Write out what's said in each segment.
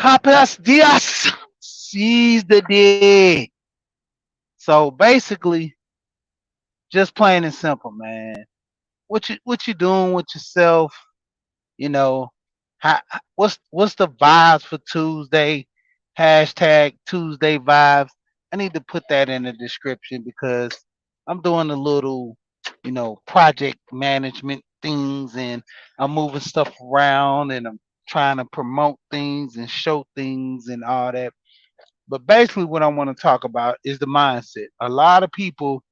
Capas dias, seize the day. So basically, just plain and simple, man. What you doing with yourself? You know, what's the vibes for Tuesday? Hashtag Tuesday vibes. I need to put that in the description because I'm doing a little, project management things and I'm moving stuff around and I'm trying to promote things and show things and all that. But basically, what I want to talk about is the mindset. A lot of people,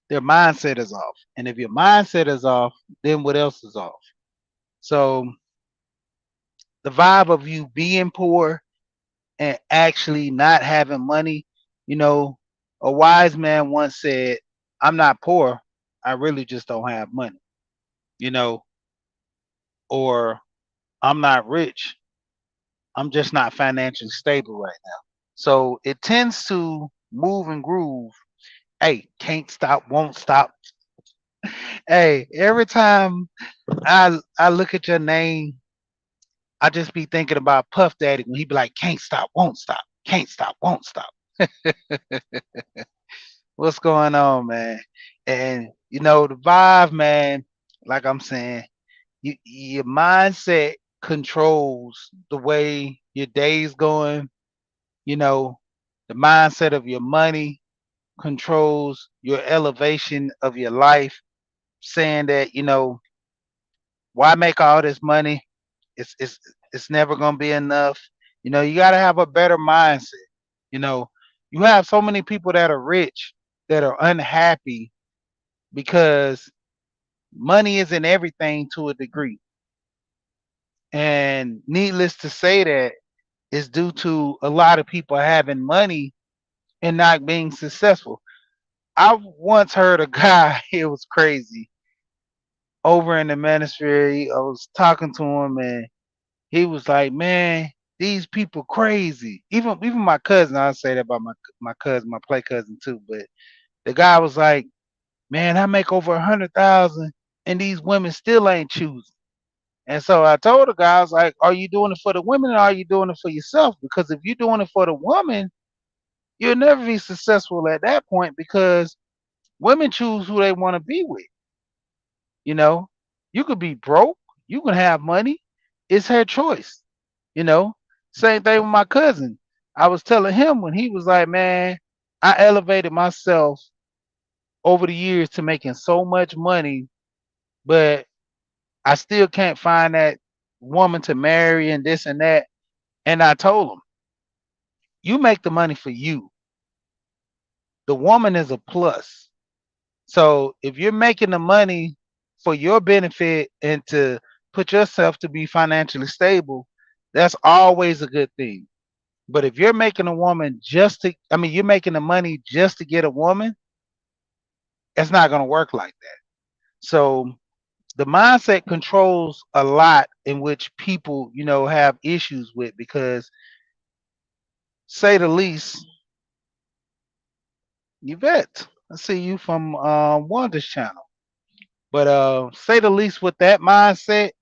their mindset is off. And if your mindset is off, then what else is off? So the vibe of you being poor and actually not having money, you know, a wise man once said, I'm not poor, I really just don't have money, you know, or I'm not rich, I'm just not financially stable right now. So it tends to move and groove. Hey, can't stop, won't stop. Hey, every time I look at your name, I just be thinking about Puff Daddy when he be like, can't stop, won't stop, can't stop, won't stop. What's going on, man? And the vibe, man, like I'm saying, your mindset controls the way your day's going, you know, the mindset of your money controls your elevation of your life, saying that, why make all this money? It's never gonna be enough. You gotta have a better mindset. You know, you have so many people that are rich that are unhappy because money isn't everything to a degree. And needless to say that is due to a lot of people having money and not being successful. I once heard a guy, it was crazy, over in the ministry. I was talking to him and he was like, "Man, these people crazy." Even my cousin, I say that about my cousin, my play cousin too. But the guy was like, "Man, I make over 100,000, and these women still ain't choosing." And so I told the guy, I was like, "Are you doing it for the women, or are you doing it for yourself? Because if you're doing it for the woman, you'll never be successful at that point because women choose who they want to be with. You know, you could be broke, you can have money. It's her choice. You know, same thing with my cousin. I was telling him when he was like, man, I elevated myself over the years to making so much money, but I still can't find that woman to marry and this and that. And I told him, you make the money for you. The woman is a plus. So if you're making the money for your benefit and to put yourself to be financially stable, that's always a good thing. But if you're making a woman you're making the money just to get a woman, it's not going to work like that. So the mindset controls a lot in which people, have issues with because, say the least, Yvette, I see you from Wanda's channel. But say the least with that mindset,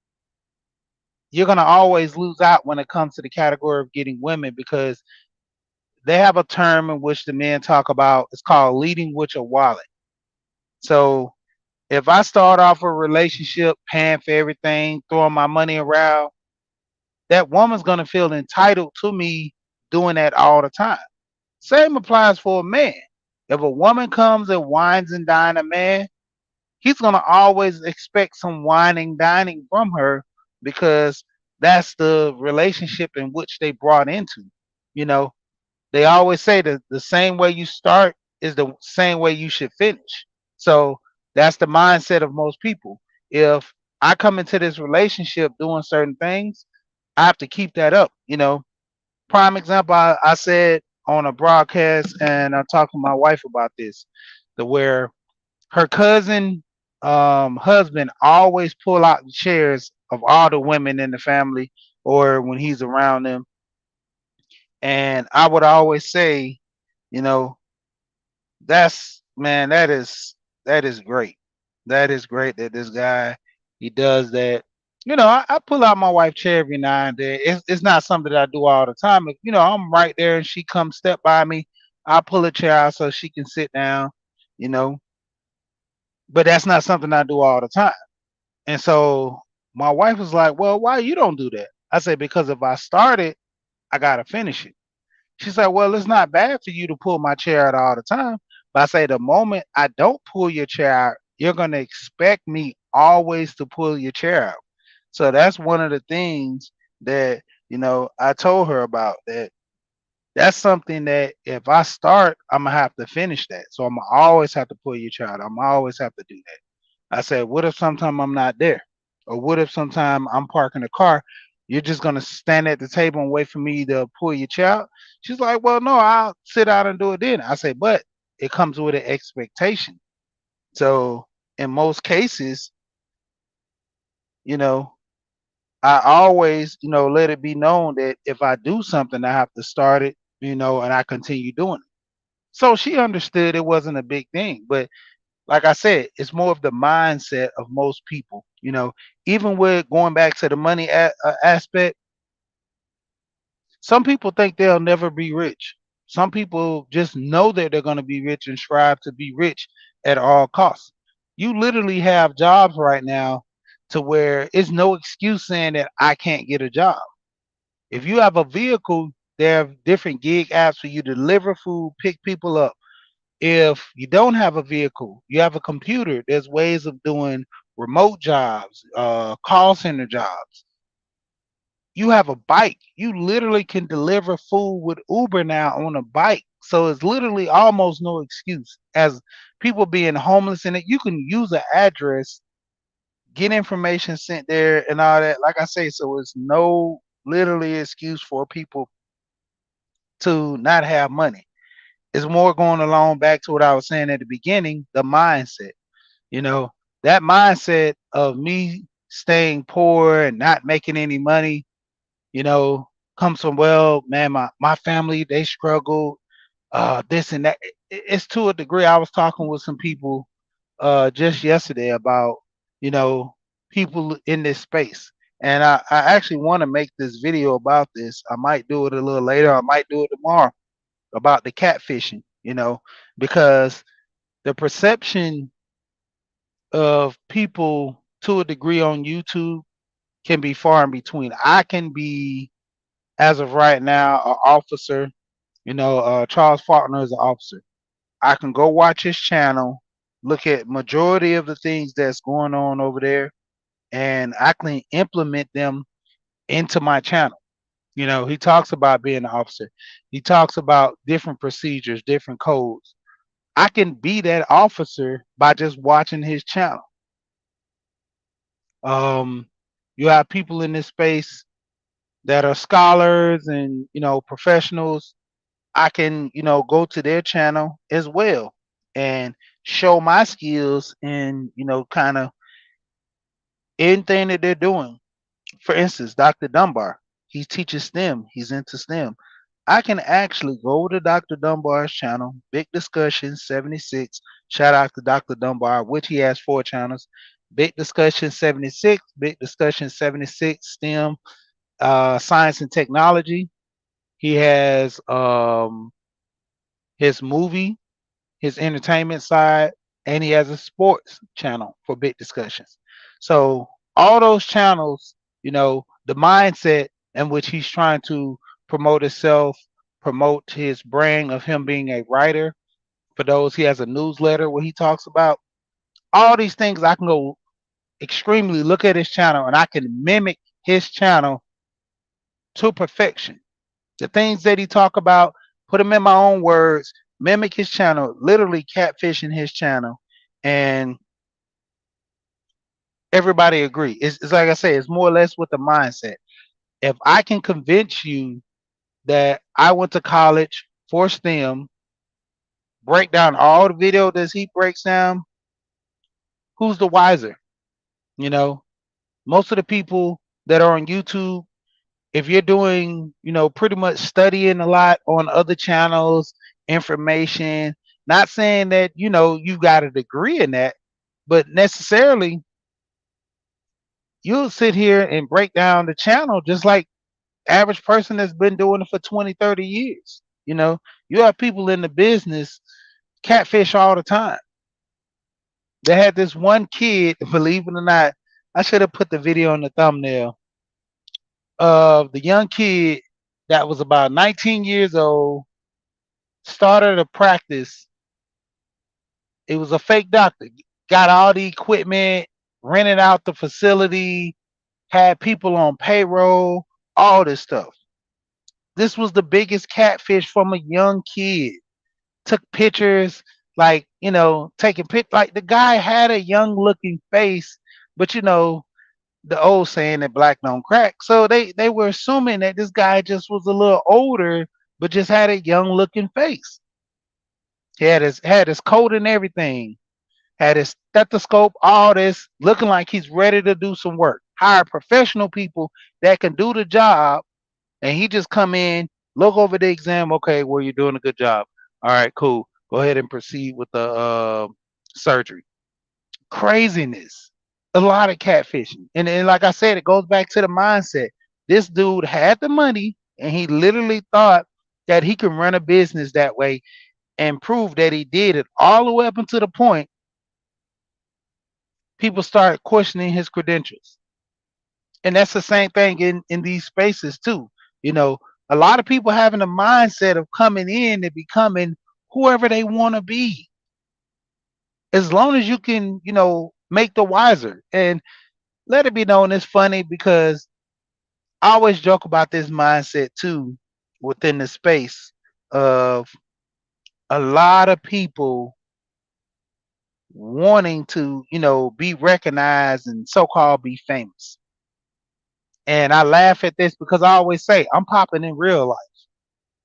you're going to always lose out when it comes to the category of getting women because they have a term in which the men talk about. It's called leading with your wallet. So if I start off a relationship paying for everything, throwing my money around, that woman's gonna feel entitled to me doing that all the time. Same applies for a man. If a woman comes and wines and dine a man, he's gonna always expect some whining, dining from her because that's the relationship in which they brought into. You know, they always say that the same way you start is the same way you should finish. So that's the mindset of most people. If I come into this relationship doing certain things, I have to keep that up. Prime example, I said on a broadcast, and I talked to my wife about this, to where her cousin husband always pull out the chairs of all the women in the family or when he's around them. And I would always say, you know, that's man, that is great. That is great that this guy he does that. I pull out my wife chair every now and then. It's not something that I do all the time. If, I'm right there and she comes step by me, I pull a chair out so she can sit down, you know, but that's not something I do all the time. And so my wife was like, well, why you don't do that? I said, because if I start it, I got to finish it. She's like, well, it's not bad for you to pull my chair out all the time. But I say, the moment I don't pull your chair out, you're going to expect me always to pull your chair out. So that's one of the things that, I told her about that. That's something that if I start, I'm going to have to finish that. So I'm going to always have to pull your chair out. I'm going to always have to do that. I said, what if sometime I'm not there? Or what if sometime I'm parking the car? You're just gonna stand at the table and wait for me to pull your chair out? She's like, well, no, I'll sit out and do it then. I say, but it comes with an expectation. So in most cases, you know, I always, let it be known that if I do something, I have to start it, and I continue doing it. So she understood it wasn't a big thing. But like I said, it's more of the mindset of most people. Even with going back to the money aspect, some people think they'll never be rich. Some people just know that they're going to be rich and strive to be rich at all costs. You literally have jobs right now to where it's no excuse saying that I can't get a job. If you have a vehicle, there are different gig apps for you to deliver food, pick people up. If you don't have a vehicle, you have a computer, there's ways of doing remote jobs, call center jobs. You have a bike. You literally can deliver food with Uber now on a bike. So it's literally almost no excuse. As people being homeless in it, you can use an address, get information sent there and all that. Like I say, so it's no literally excuse for people to not have money. It's more going along back to what I was saying at the beginning, the mindset. You know, that mindset of me staying poor and not making any money, you know, comes from, well, man, my family, they struggled, this and that. It's to a degree. I was talking with some people just yesterday about, you know, people in this space. And I actually want to make this video about this. I might do it a little later. I might do it tomorrow about the catfishing, because the perception of people to a degree on YouTube can be far in between. I can be, as of right now, an officer. Charles Faulkner is an officer. I can go watch his channel, look at majority of the things that's going on over there, and I can implement them into my channel. He talks about being an officer. He talks about different procedures, different codes. I can be that officer by just watching his channel. Um, you have people in this space that are scholars and professionals. I can go to their channel as well and show my skills in kind of anything that they're doing. For instance, Dr. Dunbar, he teaches STEM. He's into STEM. I can actually go to Dr. Dunbar's channel, Big Discussion 76. Shout out to Dr. Dunbar, which he has 4 channels. Big Discussion 76, Big Discussion 76, STEM, Science and Technology. He has his movie, his entertainment side, and he has a sports channel for Big Discussions. So all those channels, the mindset in which he's trying to promote himself, promote his brand of him being a writer. For those, he has a newsletter where he talks about all these things. I can go extremely look at his channel and I can mimic his channel to perfection. The things that he talk about, put them in my own words, mimic his channel, literally catfishing his channel, and everybody agree. It's like I say, it's more or less with the mindset. If I can convince you that I went to college for STEM, break down all the video that he breaks down, who's the wiser? You know, most of the people that are on YouTube, if you're doing, pretty much studying a lot on other channels, information, not saying that, you got a degree in that, but necessarily you'll sit here and break down the channel just like average person that's been doing it for 20, 30 years. You know, you have people in the business catfish all the time. They had this one kid, believe it or not, I should have put the video in the thumbnail of the young kid that was about 19 years old, started a practice. It was a fake doctor, got all the equipment, rented out the facility, had people on payroll, all this stuff. This was the biggest catfish from a young kid. Took pictures, like, taking like the guy had a young looking face, but the old saying that black don't crack. So they were assuming that this guy just was a little older, but just had a young looking face. He had his coat and everything, had his stethoscope, all this, looking like he's ready to do some work. Hire professional people that can do the job, and he just come in, look over the exam. Okay, well, you're doing a good job. All right, cool. Go ahead and proceed with the surgery. Craziness. A lot of catfishing. And like I said, it goes back to the mindset. This dude had the money and he literally thought that he could run a business that way and prove that he did it all the way up until the point people started questioning his credentials. And that's the same thing in these spaces too. You know, a lot of people having a mindset of coming in and becoming whoever they want to be. As long as you can, make the wiser. And let it be known, it's funny because I always joke about this mindset too within the space of a lot of people wanting to, be recognized and so-called be famous. And I laugh at this because I always say I'm popping in real life.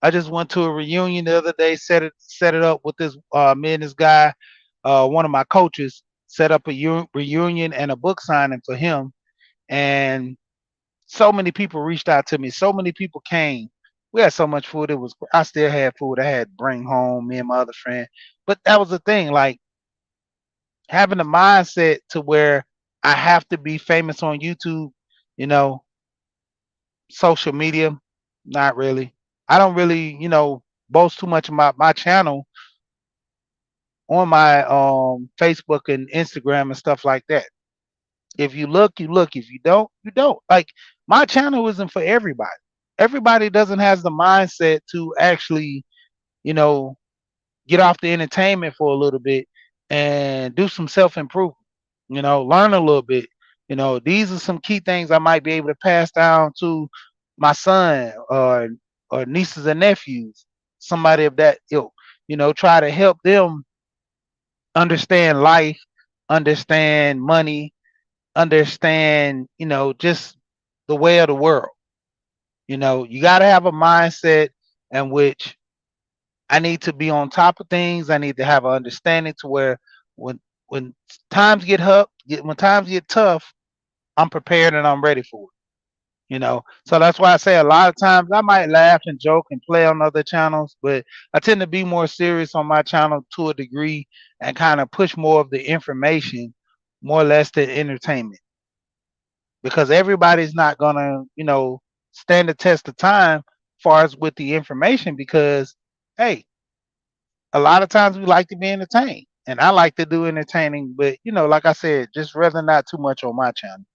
I just went to a reunion the other day, set it up with this me and this guy, one of my coaches set up a reunion and a book signing for him. And so many people reached out to me. So many people came. We had so much food. I still had food. I had to bring home, me and my other friend. But that was the thing, like having a mindset to where I have to be famous on YouTube, you know, social media, not really. I don't really, boast too much about my channel on my Facebook and Instagram and stuff like that. If you look, you look. If you don't, you don't. Like my channel isn't for everybody. Everybody doesn't have the mindset to actually, you know, get off the entertainment for a little bit and do some self improvement. Learn a little bit. These are some key things I might be able to pass down to my son or nieces and nephews, somebody of that ilk. Try to help them understand life, understand money, understand, just the way of the world. You got to have a mindset in which I need to be on top of things. I need to have an understanding to where when when times when times get tough, I'm prepared and I'm ready for it. So that's why I say a lot of times I might laugh and joke and play on other channels, but I tend to be more serious on my channel to a degree and kind of push more of the information more or less than entertainment, because everybody's not gonna, stand the test of time far as with the information, because hey, a lot of times we like to be entertained. And I like to do entertaining, but like I said, just rather not too much on my channel.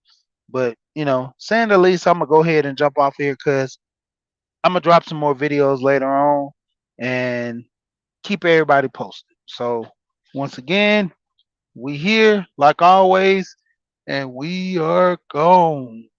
But saying the least, I'm gonna go ahead and jump off here because I'm gonna drop some more videos later on and keep everybody posted. So once again, we here like always, and we are gone.